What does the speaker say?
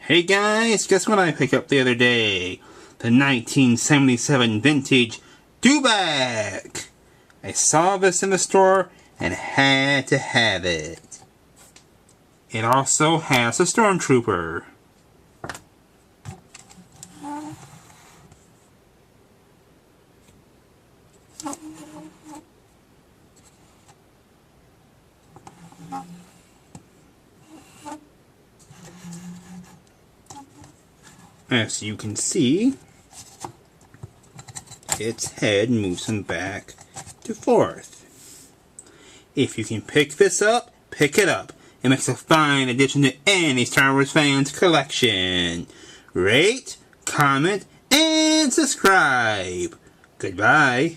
Hey guys, guess what I picked up the other day? The 1977 vintage dewback! I saw this in the store and had to have it. It also has a stormtrooper. As you can see, its head moves from back to forth. If you can pick this up, pick it up. It makes a fine addition to any Star Wars fan's collection. Rate, comment, and subscribe. Goodbye.